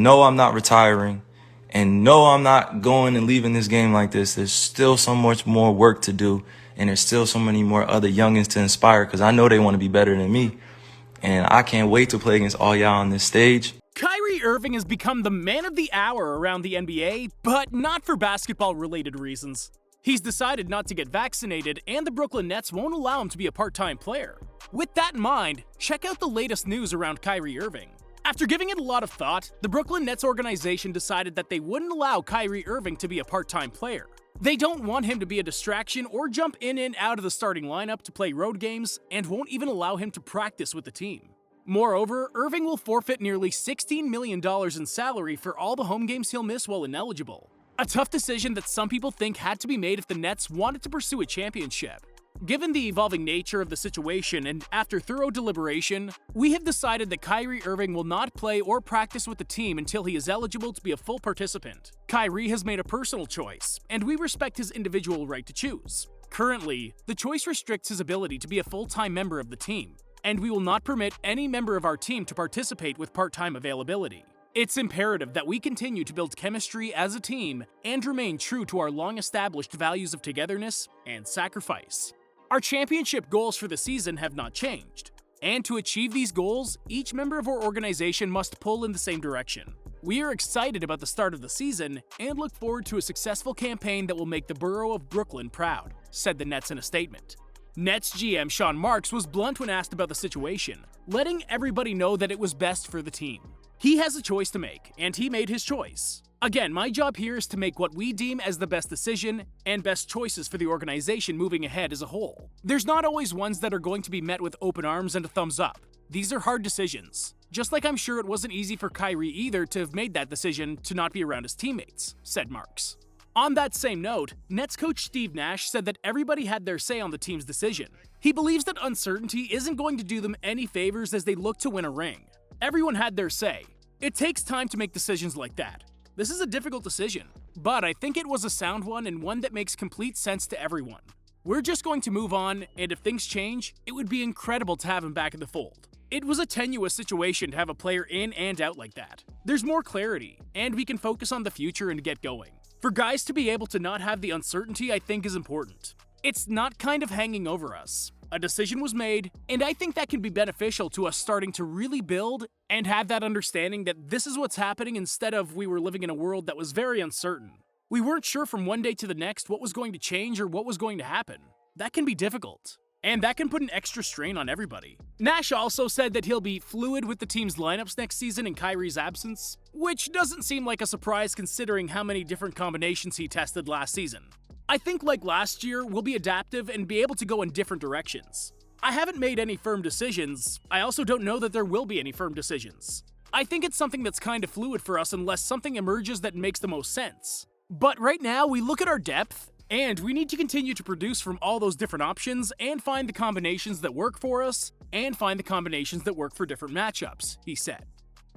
no, I'm not retiring. And no, I'm not going and leaving this game like this. There's still so much more work to do. And there's still so many more other youngins to inspire because I know they want to be better than me. And I can't wait to play against all y'all on this stage. Kyrie Irving has become the man of the hour around the NBA, but not for basketball-related reasons. He's decided not to get vaccinated, and the Brooklyn Nets won't allow him to be a part-time player. With that in mind, check out the latest news around Kyrie Irving. After giving it a lot of thought, the Brooklyn Nets organization decided that they wouldn't allow Kyrie Irving to be a part-time player. They don't want him to be a distraction or jump in and out of the starting lineup to play road games, and won't even allow him to practice with the team. Moreover, Irving will forfeit nearly $16 million in salary for all the home games he'll miss while ineligible. A tough decision that some people think had to be made if the Nets wanted to pursue a championship. Given the evolving nature of the situation and after thorough deliberation, we have decided that Kyrie Irving will not play or practice with the team until he is eligible to be a full participant. Kyrie has made a personal choice, and we respect his individual right to choose. Currently, the choice restricts his ability to be a full-time member of the team, and we will not permit any member of our team to participate with part-time availability. It's imperative that we continue to build chemistry as a team and remain true to our long-established values of togetherness and sacrifice. Our championship goals for the season have not changed, and to achieve these goals, each member of our organization must pull in the same direction. We are excited about the start of the season and look forward to a successful campaign that will make the borough of Brooklyn proud, said the Nets in a statement. Nets GM Sean Marks was blunt when asked about the situation, letting everybody know that it was best for the team. He has a choice to make, and he made his choice. Again, my job here is to make what we deem as the best decision and best choices for the organization moving ahead as a whole. There's not always ones that are going to be met with open arms and a thumbs up. These are hard decisions. Just like I'm sure it wasn't easy for Kyrie either to have made that decision to not be around his teammates, said Marks. On that same note, Nets coach Steve Nash said that everybody had their say on the team's decision. He believes that uncertainty isn't going to do them any favors as they look to win a ring. Everyone had their say. It takes time to make decisions like that. This is a difficult decision, but I think it was a sound one and one that makes complete sense to everyone. We're just going to move on, and if things change, it would be incredible to have him back in the fold. It was a tenuous situation to have a player in and out like that. There's more clarity, and we can focus on the future and get going. For guys to be able to not have the uncertainty, I think is important. It's not kind of hanging over us. A decision was made, and I think that can be beneficial to us starting to really build and have that understanding that this is what's happening instead of we were living in a world that was very uncertain. We weren't sure from one day to the next what was going to change or what was going to happen. That can be difficult, and that can put an extra strain on everybody. Nash also said that he'll be fluid with the team's lineups next season in Kyrie's absence, which doesn't seem like a surprise considering how many different combinations he tested last season. I think like last year, we'll be adaptive and be able to go in different directions. I haven't made any firm decisions. I also don't know that there will be any firm decisions. I think it's something that's kind of fluid for us unless something emerges that makes the most sense. But right now, we look at our depth, and we need to continue to produce from all those different options and find the combinations that work for us, and find the combinations that work for different matchups, he said.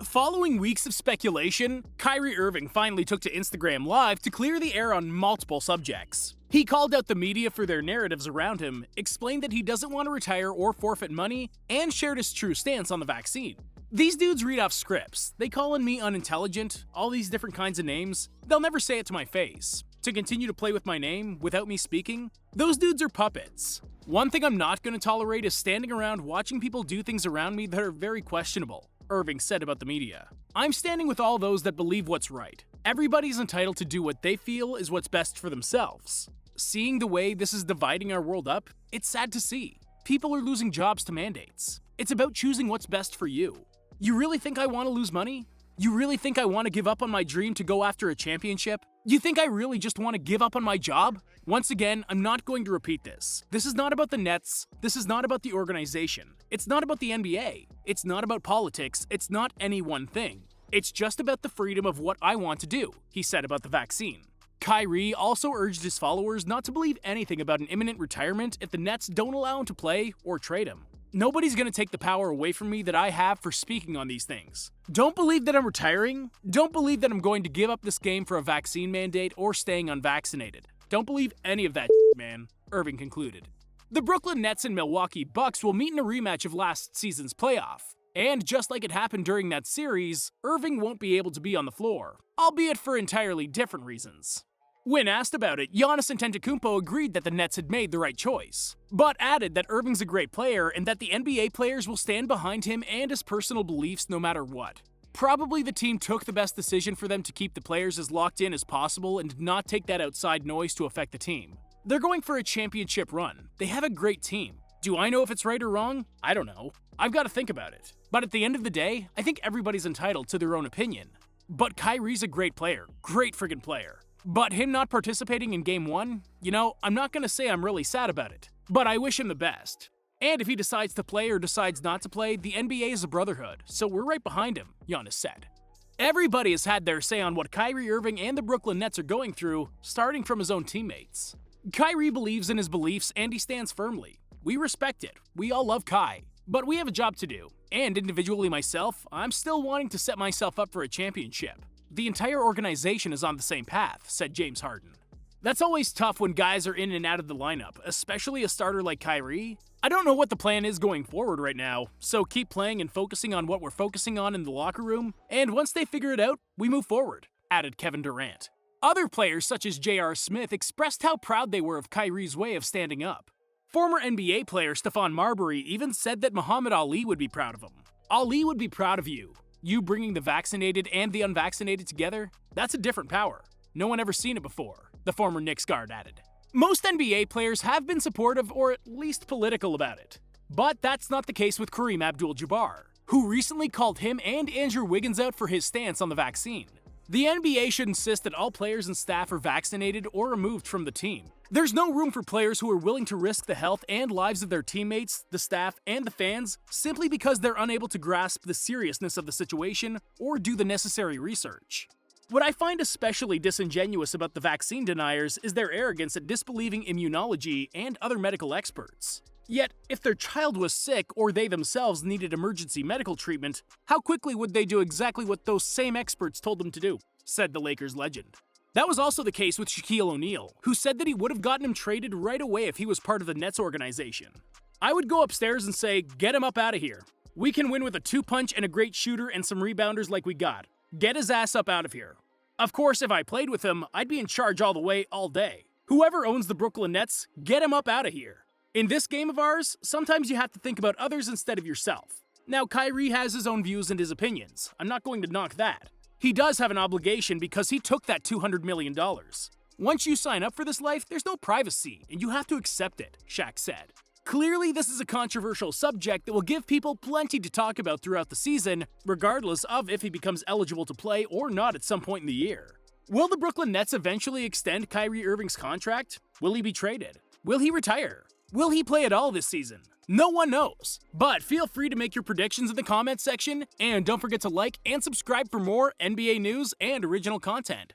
Following weeks of speculation, Kyrie Irving finally took to Instagram Live to clear the air on multiple subjects. He called out the media for their narratives around him, explained that he doesn't want to retire or forfeit money, and shared his true stance on the vaccine. These dudes read off scripts. They calling me unintelligent, all these different kinds of names. They'll never say it to my face. To continue to play with my name without me speaking? Those dudes are puppets. One thing I'm not going to tolerate is standing around watching people do things around me that are very questionable, Irving said about the media. I'm standing with all those that believe what's right. Everybody's entitled to do what they feel is what's best for themselves. Seeing the way this is dividing our world up, it's sad to see. People are losing jobs to mandates. It's about choosing what's best for you. You really think I want to lose money? You really think I want to give up on my dream to go after a championship? You think I really just want to give up on my job? Once again, I'm not going to repeat this. This is not about the Nets. This is not about the organization. It's not about the NBA. It's not about politics. It's not any one thing. It's just about the freedom of what I want to do, he said about the vaccine. Kyrie also urged his followers not to believe anything about an imminent retirement if the Nets don't allow him to play or trade him. Nobody's going to take the power away from me that I have for speaking on these things. Don't believe that I'm retiring. Don't believe that I'm going to give up this game for a vaccine mandate or staying unvaccinated. Don't believe any of that, man, Irving concluded. The Brooklyn Nets and Milwaukee Bucks will meet in a rematch of last season's playoff. And just like it happened during that series, Irving won't be able to be on the floor, albeit for entirely different reasons. When asked about it, Giannis Antetokounmpo agreed that the Nets had made the right choice, but added that Irving's a great player and that the NBA players will stand behind him and his personal beliefs no matter what. Probably the team took the best decision for them to keep the players as locked in as possible and not take that outside noise to affect the team. They're going for a championship run. They have a great team. Do I know if it's right or wrong? I don't know. I've got to think about it. But at the end of the day, I think everybody's entitled to their own opinion. But Kyrie's a great player. Great friggin' player. But him not participating in Game 1, I'm not gonna say I'm really sad about it. But I wish him the best. And if he decides to play or decides not to play, the NBA is a brotherhood, so we're right behind him, Giannis said. Everybody has had their say on what Kyrie Irving and the Brooklyn Nets are going through, starting from his own teammates. Kyrie believes in his beliefs and he stands firmly. We respect it. We all love Kai. But we have a job to do. And individually myself, I'm still wanting to set myself up for a championship. The entire organization is on the same path, said James Harden. That's always tough when guys are in and out of the lineup, especially a starter like Kyrie. I don't know what the plan is going forward right now, so keep playing and focusing on what we're focusing on in the locker room, and once they figure it out, we move forward, added Kevin Durant. Other players such as J.R. Smith expressed how proud they were of Kyrie's way of standing up. Former NBA player Stephon Marbury even said that Muhammad Ali would be proud of him. Ali would be proud of you. You bringing the vaccinated and the unvaccinated together? That's a different power. No one ever seen it before, the former Knicks guard added. Most NBA players have been supportive or at least political about it. But that's not the case with Kareem AbdulJabbar, who recently called him and Andrew Wiggins out for his stance on the vaccine. The NBA should insist that all players and staff are vaccinated or removed from the team. There's no room for players who are willing to risk the health and lives of their teammates, the staff, and the fans simply because they're unable to grasp the seriousness of the situation or do the necessary research. What I find especially disingenuous about the vaccine deniers is their arrogance at disbelieving immunology and other medical experts. Yet, if their child was sick or they themselves needed emergency medical treatment, how quickly would they do exactly what those same experts told them to do, said the Lakers legend. That was also the case with Shaquille O'Neal, who said that he would have gotten him traded right away if he was part of the Nets organization. I would go upstairs and say, get him up out of here. We can win with a 2-punch and a great shooter and some rebounders like we got. Get his ass up out of here. Of course, if I played with him, I'd be in charge all the way, all day. Whoever owns the Brooklyn Nets, get him up out of here. In this game of ours, sometimes you have to think about others instead of yourself. Now, Kyrie has his own views and his opinions. I'm not going to knock that. He does have an obligation because he took that $200 million. Once you sign up for this life, there's no privacy, and you have to accept it, Shaq said. Clearly, this is a controversial subject that will give people plenty to talk about throughout the season, regardless of if he becomes eligible to play or not at some point in the year. Will the Brooklyn Nets eventually extend Kyrie Irving's contract? Will he be traded? Will he retire? Will he play at all this season? No one knows. But feel free to make your predictions in the comments section, and don't forget to like and subscribe for more NBA news and original content.